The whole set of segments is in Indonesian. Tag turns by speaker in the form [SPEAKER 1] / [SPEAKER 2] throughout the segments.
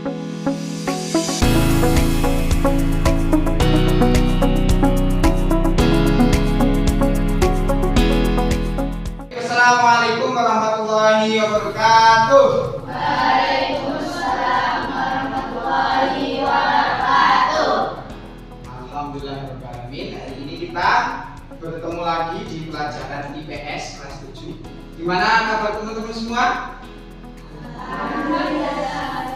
[SPEAKER 1] Assalamualaikum warahmatullahi wabarakatuh.
[SPEAKER 2] Waalaikumsalam warahmatullahi wabarakatuh.
[SPEAKER 1] Alhamdulillahirrahmanirrahim. Hari ini kita bertemu lagi di pelajaran IPS kelas 7. Gimana kabar teman-teman semua?
[SPEAKER 2] Alhamdulillah,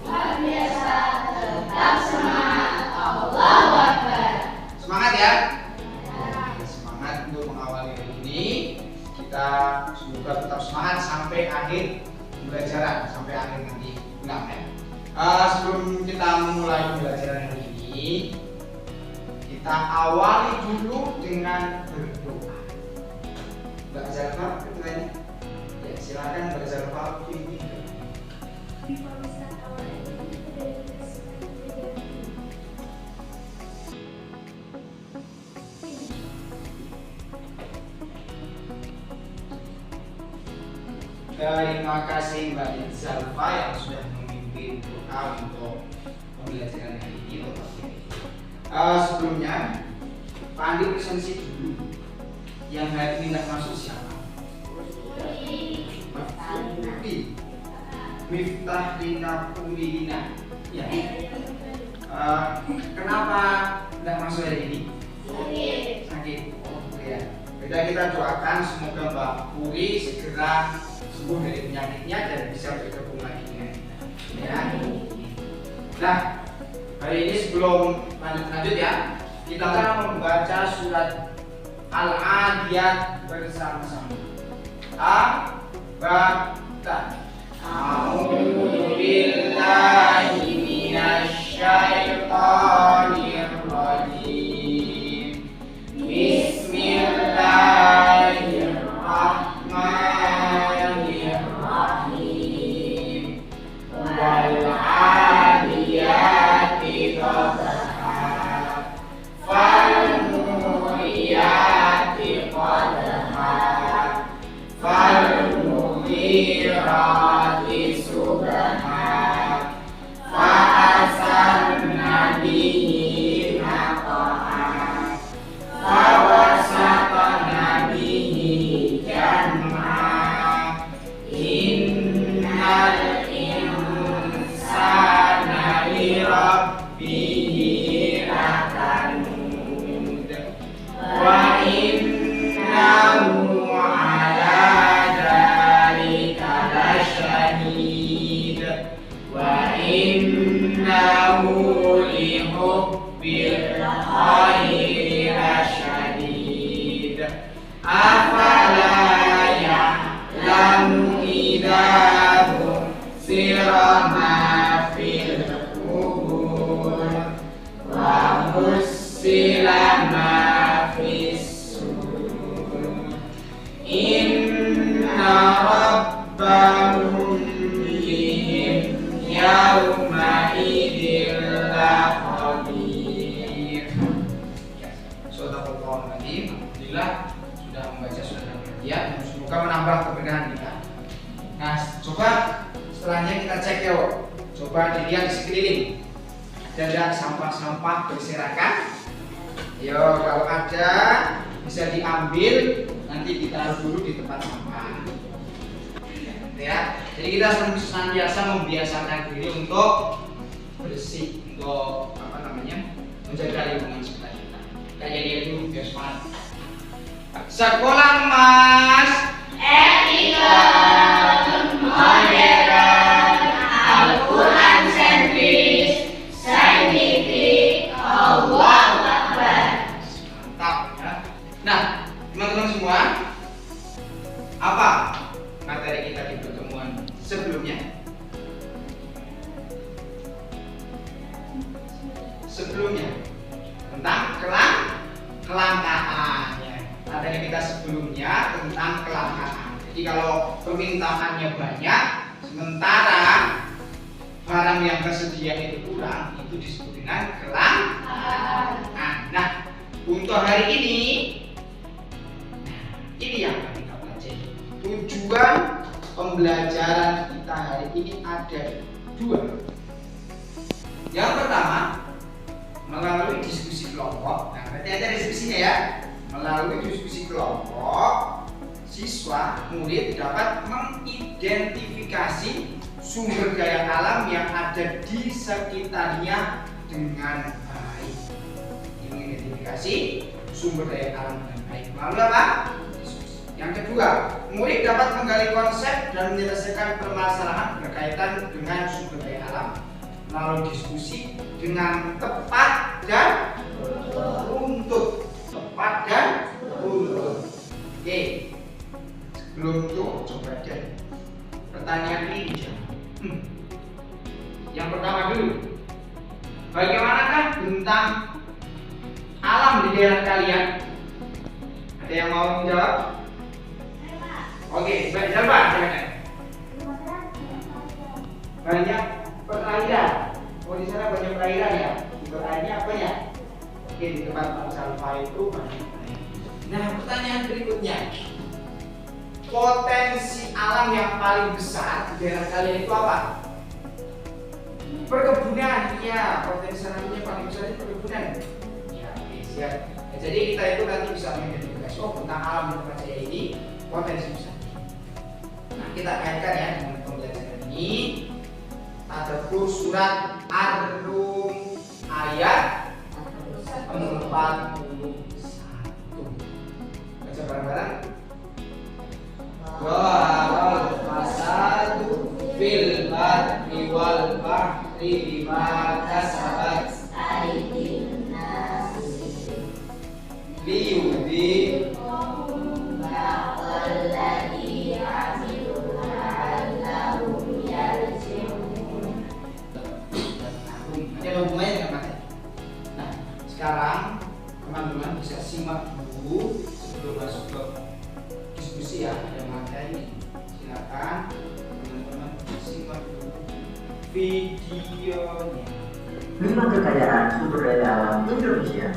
[SPEAKER 2] luar biasa, tetap semangat. Allahu Akbar.
[SPEAKER 1] Semangat ya? Semangat untuk mengawali hari ini. Kita semoga tetap semangat sampai akhir pembelajaran, sampai akhir nanti ulang ya. Sebelum kita memulai pembelajaran hari ini, kita awali dulu dengan berdoa. Mbak Zalfa, ketuanya. Ya, silakan Mbak Zalfa pimpin. Terima kasih Mbak Zalfa yang sudah memimpin doa untuk pembelajaran hari ini. Sebelumnya, Pak Andi presentasi dulu. Yang hari ini tidak masuk siapa? Miftah Lina Pulina. Ya. Kenapa tidak masuk hari ini? Sakit. Oh ya. Kita doakan semoga Mbak Puri segera sembuh dari penyakitnya dan bisa bergabung lagi dengan kita. Ya. Nah, hari ini sebelum lanjut ya, kita akan membaca surat Al-Adiyat bersama-sama. Baca. A'udzu billahi minasy syaithanir rajim. Bismillahirrahmanirrahim. Wal 'adiyati dhabha. Fal muriyati qadha. Fal mughirati subha. Fa asanna bihi naqa'a. Fa wasatna bihi jam'a. Innal insana li rabbihi lakanud. Wa innahu ala dzalika lasyahid. Wa innahu li hubbil khairi lasyadid. Afala ya'lamu idza bu'thira ma fil qubur wa hussila ma fis sudur. Inna rabbahum bihim yawma idzin laqadir. Shadaqallahu alazim. Alhamdulillah sudah membaca surat Al-Adiyat. Semoga menambah kebenaran kita. Nah, coba setelahnya kita cek ya. Coba dilihat di sekeliling. Ada sampah-sampah berserakan. Yo, kalau ada bisa diambil, nanti ditaruh dulu di tempat sampah. Ya, jadi kita senantiasa membiasakan diri untuk bersih, untuk menjaga lingkungan sekitar kita. Kayak dia dulu biar semangat. Sekolah Mas,
[SPEAKER 2] Etika modern, Al-Quran sentris, saintifik. Allahu Akbar.
[SPEAKER 1] mantap ya. Nah, teman-teman semua, apa materi kita di pertemuan sebelumnya? Tentang kelangkaan ya. Materi kita sebelumnya tentang kelangkaan. Jadi kalau permintaannya banyak, sementara barang yang tersedia itu kurang, itu disebut dengan kelangkaan. Nah, untuk hari ini, ini yang akan kita pelajari. Tujuan pembelajaran kita hari ini ada dua. murid dapat mengidentifikasi sumber daya alam yang ada di sekitarnya dengan baik. Mengidentifikasi sumber daya alam dengan baik melalui apa? Diskusi. Yang kedua, murid dapat menggali konsep dan menyelesaikan permasalahan berkaitan dengan sumber daya alam melalui diskusi dengan tepat dan runtut. Tepat dan runtut. Oke. Sebelum itu coba deh pertanyaan ini dijawab. Yang pertama dulu, bagaimanakah bentang alam di daerah kalian? Ada yang mau menjawab? Oke, baik, siapa? Banyak perairan. Oh, di sana banyak perairan ya. Perairannya apa ya? Oke, di tempat Bang Salva itu banyak perairan. Nah, pertanyaan berikutnya, potensi alam yang paling besar di daerah kalian itu apa? Perkebunan, iya. Potensi alamnya paling besar itu perkebunan. Ya, oke, siap. Ya, jadi kita itu nanti bisa mengidentifikasi, oh, tentang alam di tempat saya ini potensi besar. Nah, kita kaitkan ya dengan pembelajaran ini. Tadabbur surat Ar-Rum ayat 41. Baca bareng-bareng. Wal fasadu fil barri wal bahri bima kasabat
[SPEAKER 2] aydin nas
[SPEAKER 1] liyudhi
[SPEAKER 2] alladhi amiluna annahum yarji'un.
[SPEAKER 1] Ada hubungannya dengan materi. Nah, sekarang teman-teman bisa simak dulu sebelum masuk ke diskusi ya, ada materi. Silakan teman-teman simak dulu videonya.
[SPEAKER 3] 5 kekayaan sumber daya alam Indonesia.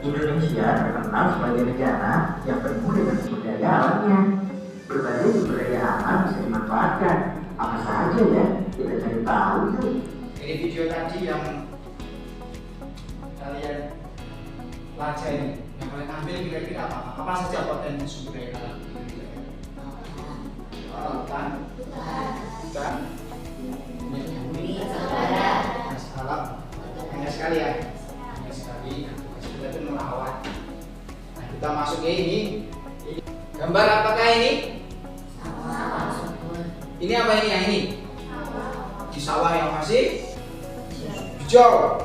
[SPEAKER 3] Indonesia terkenal sebagai negara yang penuh dengan sumber daya alamnya. Berbagai sumber daya alam bisa dimanfaatkan. Apa saja ya? Kita cari tahu yuk.
[SPEAKER 1] Ini video tadi yang kalian pelajari, yang kalian ambil kira-kira apa? Apa saja potensi sumber daya alam? Lautan, dan gas alam. Banyak sekali ya, banyak sekali. Kita itu merawat. Nah, kita masuk ke ini. Gambar apakah ini? Ini apa ini? Yang ini? Di sawah yang masih hijau.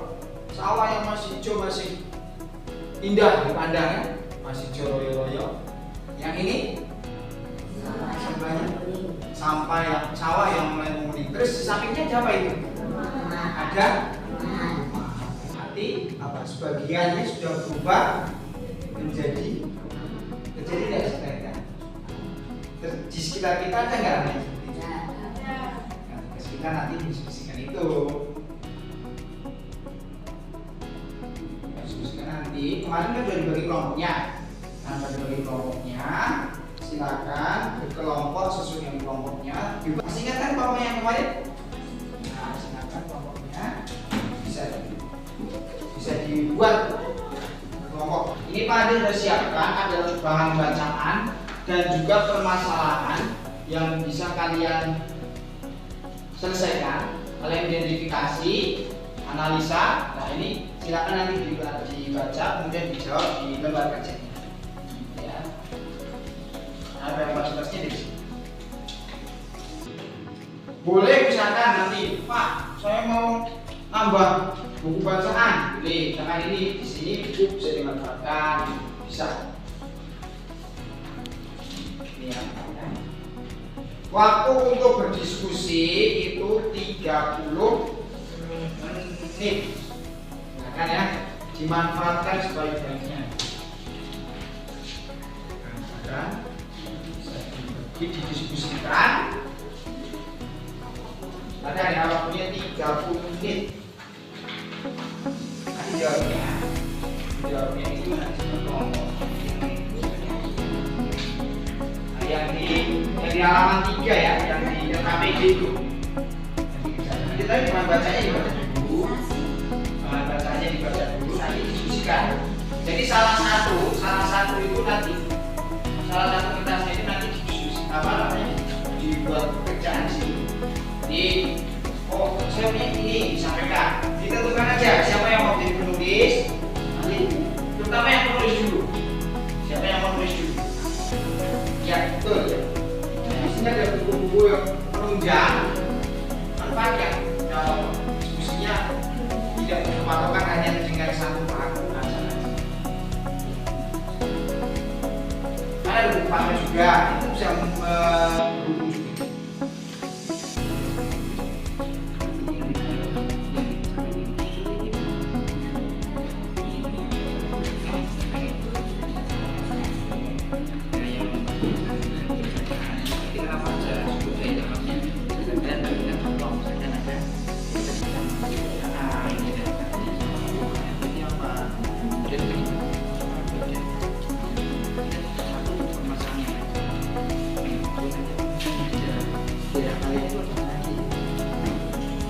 [SPEAKER 1] Sawah yang masih hijau, masih indah dipandang ya. Masih hijau royo-royo. Yang ini? Sebelahnya sawah yang mulai menguning. Terus di sampingnya ada apa itu? Ada hati apa? Sebagiannya sudah berubah menjadi tidak sebenarnya. Di sekitar kita ada nggak namanya? Kita nanti diskusikan itu. Diskusikan nanti. Kemarin kan sudah dibagi kelompoknya. Nah, sudah dibagi kelompoknya. Silakan berkelompok sesuai dengan kelompoknya. Masih ingat kan kelompok yang kemarin? Nah, silakan kelompoknya bisa dibuat kelompok. Ini Pak Ade sudah siapkan ada bahan bacaan dan juga permasalahan yang bisa kalian selesaikan. Kalian identifikasi, analisa. Nah, ini silakan nanti dibaca kemudian dijawab di lembar kajian. Ada yang baca-bacanya di sini. Boleh misalkan nanti, Pak, saya mau nambah buku bacaan. Boleh, misalkan ini di sini buku bisa dimanfaatkan, bisa. Ini ya. Waktu untuk berdiskusi itu 30 menit. Nah, kan ya, dimanfaatkan sebaik-baiknya. Nah, didiskusikan. Nanti ada waktunya 30 menit. Nanti jawabnya itu nanti berkelompok. Nah, yang di halaman 3 ya, yang di KPD itu. Nanti tadi cuma bacanya dibaca dulu. Bacanya dibaca dulu, nanti diskusikan. Jadi salah satu itu nanti salah satu kita ini disampaikan. Ditentukan aja siapa yang mau jadi penulis. Nanti terutama yang penulis dulu. Siapa yang mau nulis dulu? Ya betul. Di sini ada buku-buku yang penunjang. Manfaatkan. Kalau diskusinya tidak berpatokan hanya dengan satu pelaku saja. Ada buku pamer juga, itu bisa mendukung juga.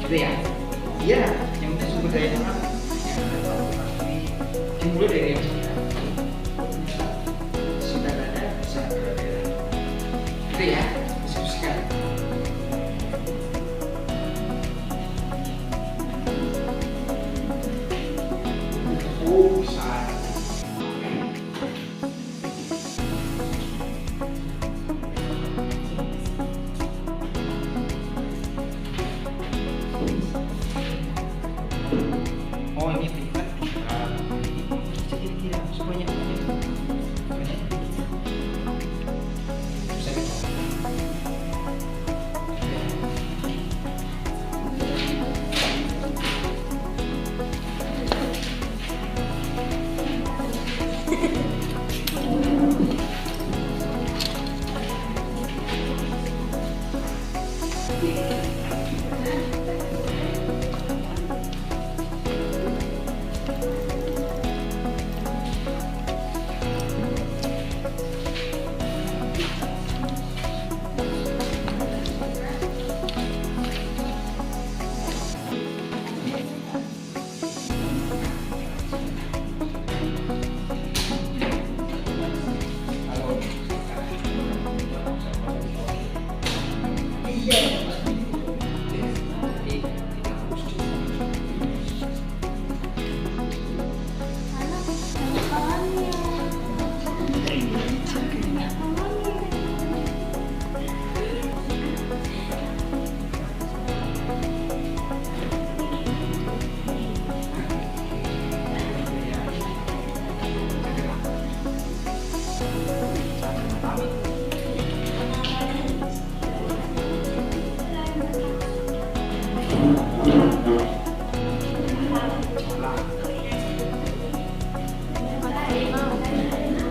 [SPEAKER 1] Gitu ya? Iya, yang penting sumber daya alam yang ada tahu pasti dimulai dari yang sudah ada bisa berada. Gitu ya, diskusikan. Oh, bisa. Oh ini tingkat jadi tidak semuanya bisa gitu.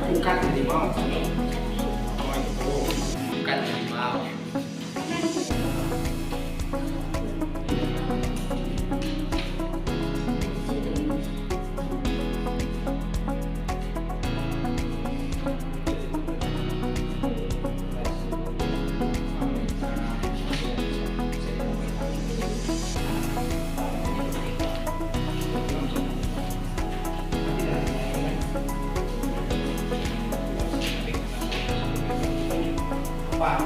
[SPEAKER 1] Bukan harimau. Oh itu bukan harimau. Pak.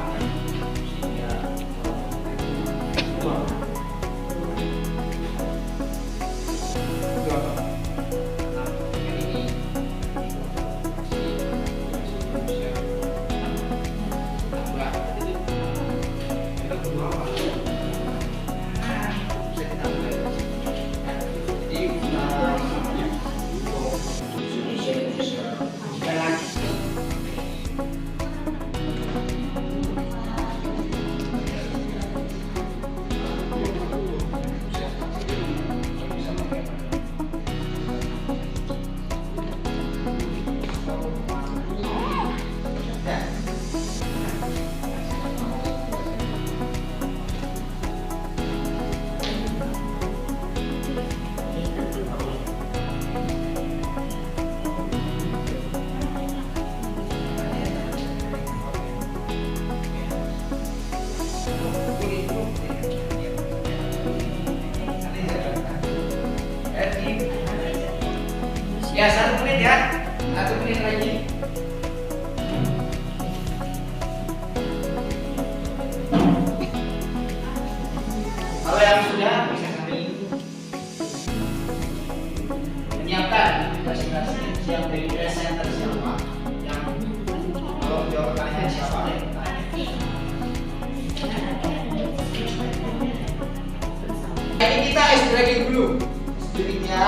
[SPEAKER 1] Ya 1 menit ya, 1 menit lagi. Kalau yang sudah bisa sambil kita ice breaking dulu. Ice-breakingnya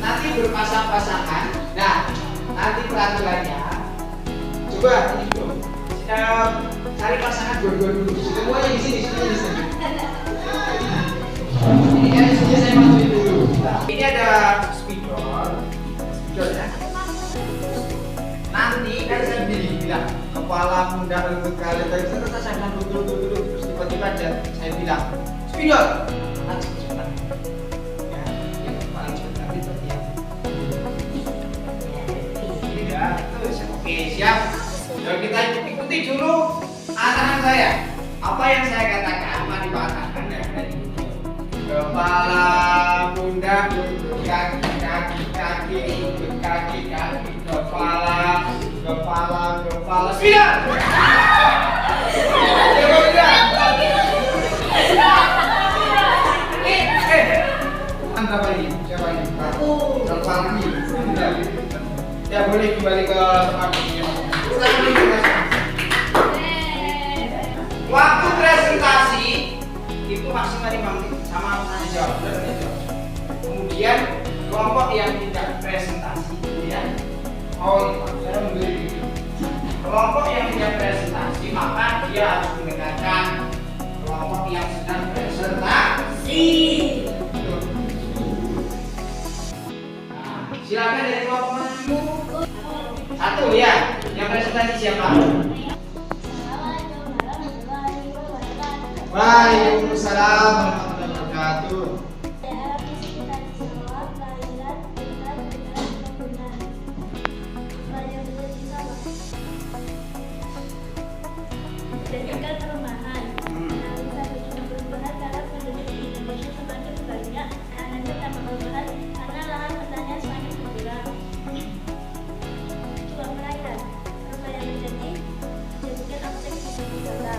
[SPEAKER 1] nanti berpasang-pasangan. Nah, nanti peraturannya coba ini dulu. Kita cari pasangan dua-dua dulu. Semuanya di sini, semuanya di sini. Ini kan isinya saya masukin dulu. Nah, ini ada spidol ya. Nanti kan saya bilang kepala, pundak, lutut, kaki, terus saya bilang dulu, terus tiba-tiba saya bilang spidol. Ya, yang paling cepat nanti terlihat. Ini ya, terus oke siap. Jadi kita ikuti dulu arahan saya. Apa yang saya katakan, mari dikatakan ya dari kepala, pundak, lutut, kaki, lutut, kaki, kepala, spidol. Berapa ini? Siapa ini? Aku. Kepala ini. Ya boleh kembali ke tempat ini. Waktu presentasi itu maksimal 5 menit sama tanya jawab. Kemudian kelompok yang tidak presentasi, ya. Saya memberi video. Kelompok yang tidak presentasi maka dia harus mendengarkan kelompok yang sedang presentasi. Nah, silakan dari kelompok mana dulu? Satu ya, yang presentasi siapa? Waalaikumsalam warahmatullahi wabarakatuh.
[SPEAKER 2] Pendidikan perumahan. Analisa bagaimana perubahan karena penduduk di Indonesia semakin banyak. Analisa tambah perubahan karena lahan pertanian semakin berkurang. Ruang perairan. Perubahan yang terjadi menjadikan objek wisata.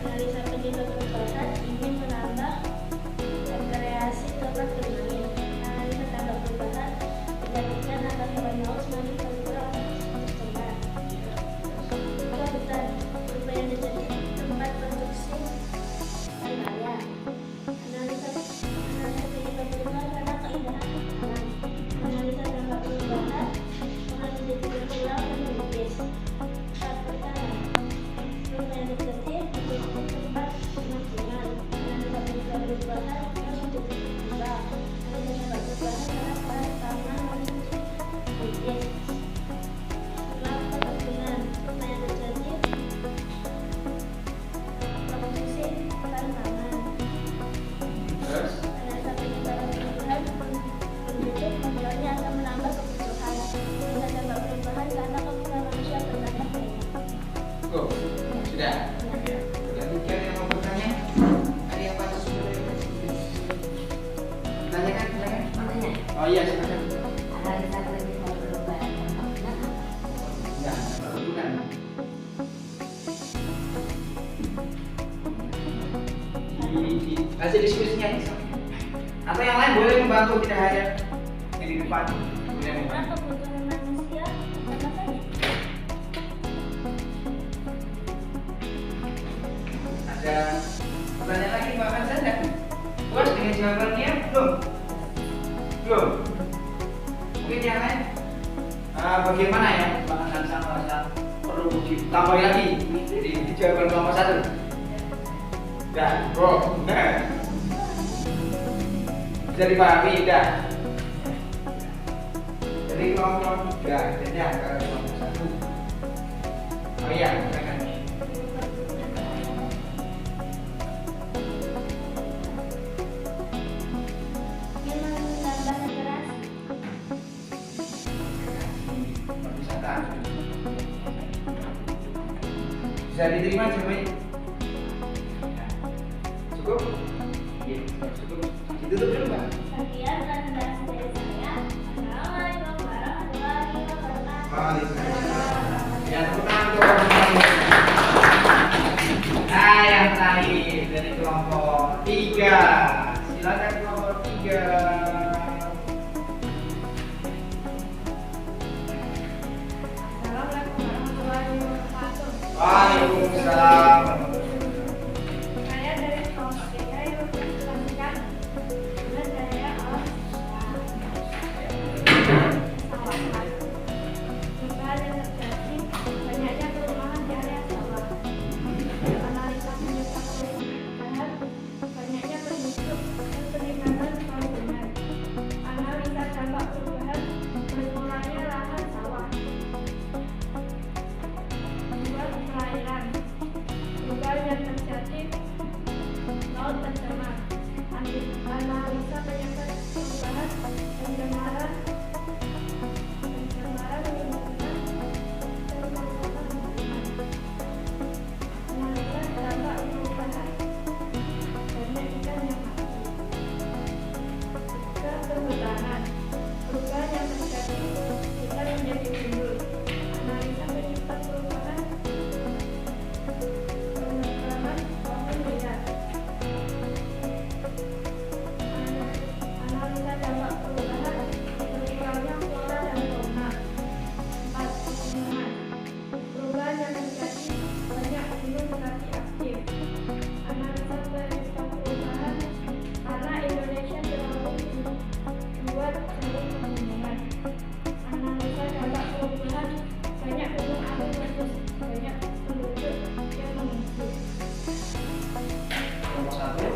[SPEAKER 2] Analisa penyebab perubahan ingin menambah rekreasi tempat bermain. Analisa tambah perubahan menjadikan atas hewan laut semakin berkurang. Hutan. Perubahan yang terjadi tempat produksi wilayah. Analisa penyebab perubahan karena keindahan alam. Analisa dampak perubahan menjadi berkurang dan menipis. Saat pertanian. Perubahan yang terjadi menjadi tempat pemukiman. Analisa penyebab perubahan menjadi berubah. Analisa dampak perubahan karena tanah menjadi menipis. Setelah perkebunan. Perubahan yang terjadi produksi tanaman. Analisa penyebaran perubahan penduduk memulainya akan menambah kebutuhan. Analisa dampak perubahan karena kebutuhan manusia bertambah banyak.
[SPEAKER 1] Go. Sudah. Yang tiga yang mau bertanya? Ada yang patut sudah? Tanyakan. Oh iya, silakan.
[SPEAKER 2] Analisa penyebab perubahan
[SPEAKER 1] Ya, bukan. Hasil diskusinya atau yang lain boleh membantu, tidak hanya yang di depan. Boleh membantu.
[SPEAKER 2] karena kebutuhan manusia bertambah banyak.
[SPEAKER 1] Ada pertanyaan lagi Pak Hansanda? Puas dengan jawabannya? Belum. Mungkin yang lain? Bagaimana ya Pak Hansanda merasa perlu ditambah lagi di jawaban kelompok 1? Dah, bisa dipahami, dah. Jadi kelompok 3, jadi ke kelompok 1. Oh iya, silakan.
[SPEAKER 2] Ingin menambah rekreasi.
[SPEAKER 1] Perwisata. Bisa diterima jawabannya? Cukup? Iya, cukup. Ditutup dulu Pak.
[SPEAKER 2] Sekian presentasi dari saya. Assalamualaikum warahmatullahi wabarakatuh.
[SPEAKER 1] Waalaikumsalam. Ya, tepuk tangan untuk orang-orang. Nah, yang terakhir dari kelompok 3. Silakan kelompok 3.
[SPEAKER 2] Assalamualaikum warahmatullahi wabarakatuh.
[SPEAKER 1] Waalaikumsalam.
[SPEAKER 2] Saya dari kelompok 3 yang berkelanjutan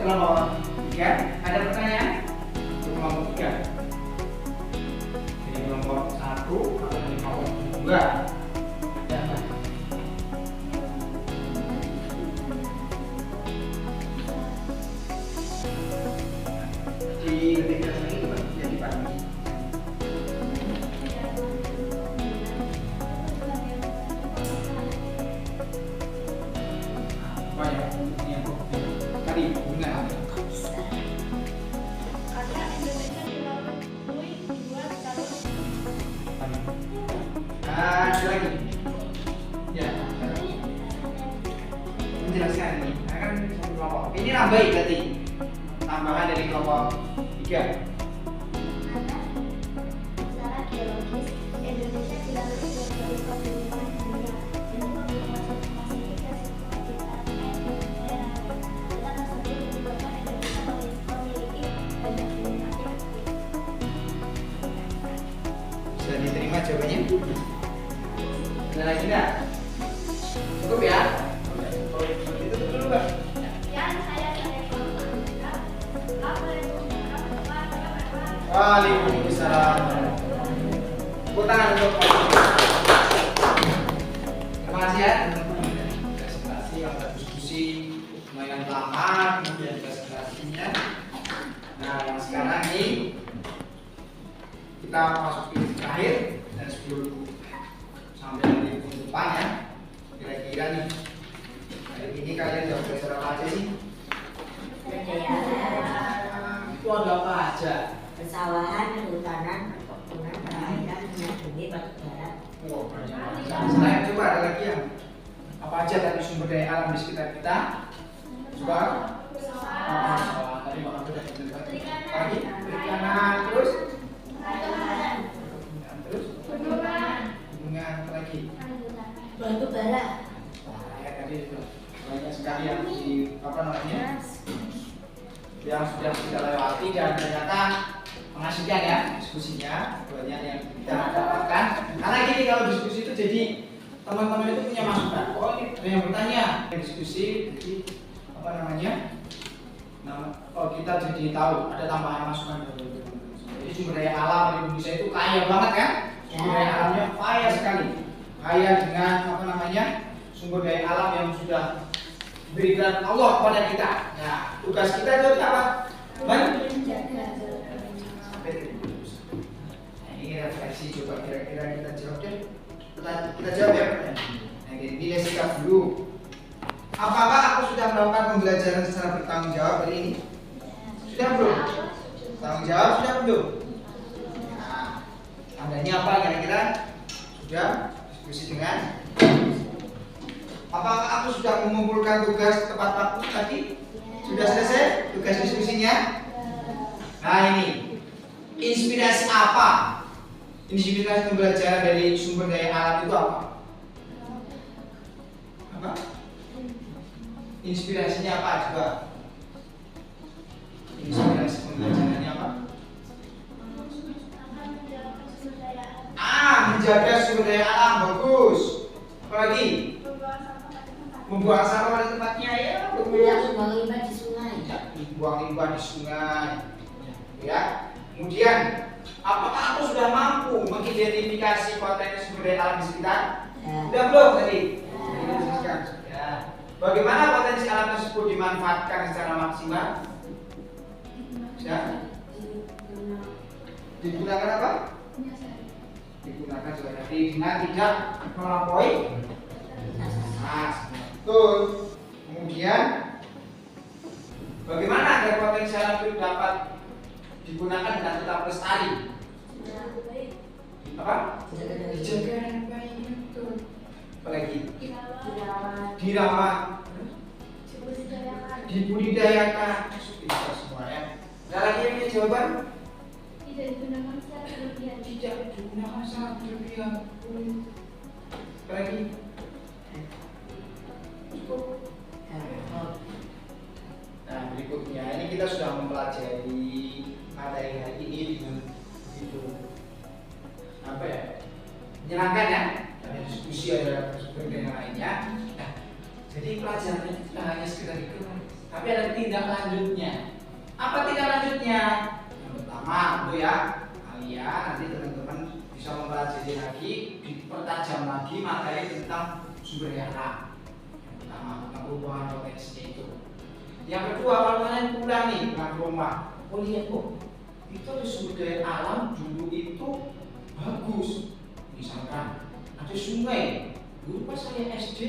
[SPEAKER 1] kelompok 3. Ada pertanyaan? Untuk kelompok 3. Jadi kelompok 1 atau dari kelompok 2. Ada apa? Di detik ini jadi pagi. Apa ya? Yang tadi bunga.
[SPEAKER 2] Karena Indonesia dilalui dibuat kalau
[SPEAKER 1] Ada lagi. Ya. Menjelaskan ini. Akan satu kelompok. Ini nambahin berarti. Tambahan dari kelompok 3.
[SPEAKER 2] secara geologis Indonesia dilalui berbagai kebunyian dunia. Ini memiliki klasifikasi kebutuhan mineral. Kita tersebut menyebabkan Indonesia memiliki banyak gunung api aktif.
[SPEAKER 1] Bisa diterima jawabannya? Ada lagi enggak? Cukup ya? Itu dulu, Mbak.
[SPEAKER 2] Yang saya
[SPEAKER 1] Waalaikumsalam. Tepuk tangan untuk terima kasih ya teman-teman. Presentasi yang berdiskusi lumayan lama, kemudian presentasinya. Nah, yang sekarang ini kita masuk ke terakhir dan sebelum sampai nanti ke depan ya. Kira-kira nih hari ini kalian udah belajar apa aja sih? Itu ada apa aja?
[SPEAKER 4] Persawahan, kehutanan, perkebunan, perairan, minyak bumi, batu bara.
[SPEAKER 1] Wah, banyak banget. Selain coba ada lagi yang apa aja tadi sumber daya alam di sekitar kita? Coba. Tadi makan sudah lagi. Perikanan, terus hubungan apa lagi?
[SPEAKER 4] Batu bara.
[SPEAKER 1] Ya tadi itu banyak sekali yang di apa namanya yang sudah kita lewati dan ternyata mengasihkan ya diskusinya, banyak yang kita dapatkan. Karena gini, kalau diskusi itu jadi teman-teman itu punya masukan. Oh ini ada yang bertanya, diskusi jadi apa namanya? Oh kita jadi tahu ada tambahan masukan dari teman-teman. Jadi sumber daya alam di Indonesia itu kaya banget kan? Sumber daya alamnya kaya sekali, kaya dengan apa namanya? Sumber daya alam yang sudah diberikan Allah kepada kita. Nah, tugas kita itu apa? Menjaga. Ini refleksi, coba kira-kira kita jawab deh. Kita jawab ya. Nah, nilai sikap dulu. Apakah aku sudah melakukan pembelajaran secara bertanggung jawab hari ini? Sudah belum? Tanggung jawab sudah belum? Nah, tandanya apa kira-kira? Sudah diskusi dengan. Apakah aku sudah mengumpulkan tugas tepat waktu tadi? Sudah selesai tugas diskusinya? Nah ini inspirasi apa? Inspirasi pembelajaran dari sumber daya alam itu apa? Apa? Inspirasinya apa coba? Inspirasi pembelajarannya apa? Menjaga sumber daya alam, bagus. Apalagi? Membuang sampah pada tempatnya ya.
[SPEAKER 4] Tidak membuang limbah di sungai.
[SPEAKER 1] Buang limbah di sungai. Ya. Kemudian, apakah aku sudah mampu mengidentifikasi potensi sumber daya alam di sekitar? Sudah belum tadi? Ya. Bagaimana potensi alam tersebut dimanfaatkan secara maksimal? Ya. Digunakan apa? Digunakan sebagai dengan tidak melampaui. Nah, betul. Kemudian, bagaimana agar potensi alam itu dapat digunakan dengan tetap lestari? Apa? Dijaga dengan baik, betul. Apalagi? Dirawat, dibudidayakan. Itu semua ya. Ada lagi yang punya jawaban?
[SPEAKER 2] Tidak digunakan secara berlebihan.
[SPEAKER 1] Tidak digunakan secara berlebihan. Apalagi? Nah berikutnya ini kita sudah mempelajari materi hari ini dengan begitu apa ya menyenangkan ya, ada diskusi ada sumber daya lainnya. Nah jadi pelajaran itu tidak hanya sekedar itu, tapi ada tindak lanjutnya. Apa tindak lanjutnya? Yang pertama itu ya, kalian nanti teman-teman bisa mempelajari lagi, dipertajam lagi materi tentang sumber daya alam. Yang pertama tentang perubahan potensinya itu. Yang kedua, kalau kalian pulang nih pulang ke rumah, oh lihat kok itu ada sumber daya alam dulu itu bagus. Misalkan ada sungai. Dulu pas saya SD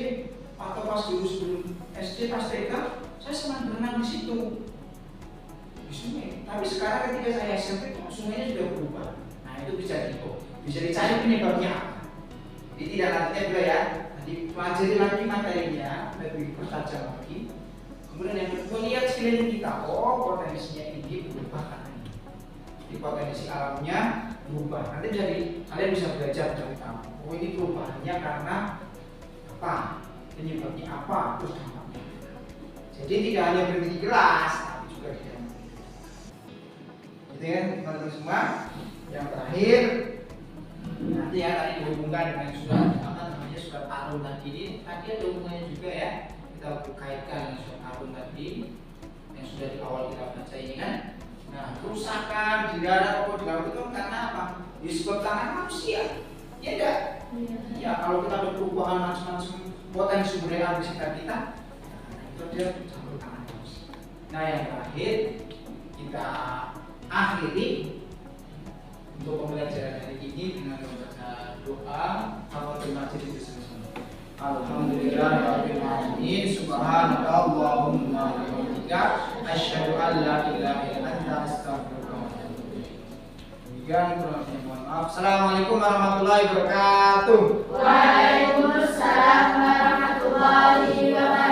[SPEAKER 1] atau pas dulu sebelum SD pas TK, saya senang berenang di situ di sungai. Tapi sekarang ketika saya SMP, sungainya sudah berubah. Nah itu bisa dicari penyebabnya apa. Jadi tidak nantinya juga ya. Nanti pelajari lagi materinya, lebih pertajam lagi. Kemudian yang kedua, lihat sekeliling kita. Oh potensinya ini berubah karena ini. Jadi potensi alamnya berubah. Nanti kalian bisa belajar dari kamu. Oh ini perubahannya karena apa? Penyebabnya apa? Terus dampaknya. Jadi tidak hanya berhenti di kelas, tapi juga di dalam. Gitu kan teman-teman semua. Yang terakhir, nanti ya tadi dihubungkan dengan surat apa namanya surat Ar-Rum tadi ini. Tadi ada hubungannya juga ya. Kita kaitkan dengan surat Ar-Rum tadi yang sudah di awal kita baca ini kan. Nah, kerusakan di darat maupun di laut itu karena apa? Disebabkan tangan manusia. Ya enggak? Ya kalau kita ada perubahan macam-macam potensi sumber daya alam di sekitar kita, itu dia campur tangan manusia. Nah yang terakhir kita akhiri untuk pembelajaran hari ini dengan membaca doa Al-Fatihah Majid itu sama-sama. Alhamdulillahirabbil alamin, subhanakallahumma wa bihamdika, asyhadu an la ilaha illa anta, astaghfiruka wa atubu ilaik. Mohon maaf. Assalamualaikum warahmatullahi wabarakatuh.
[SPEAKER 2] Waalaikumsalam warahmatullahi wabarakatuh.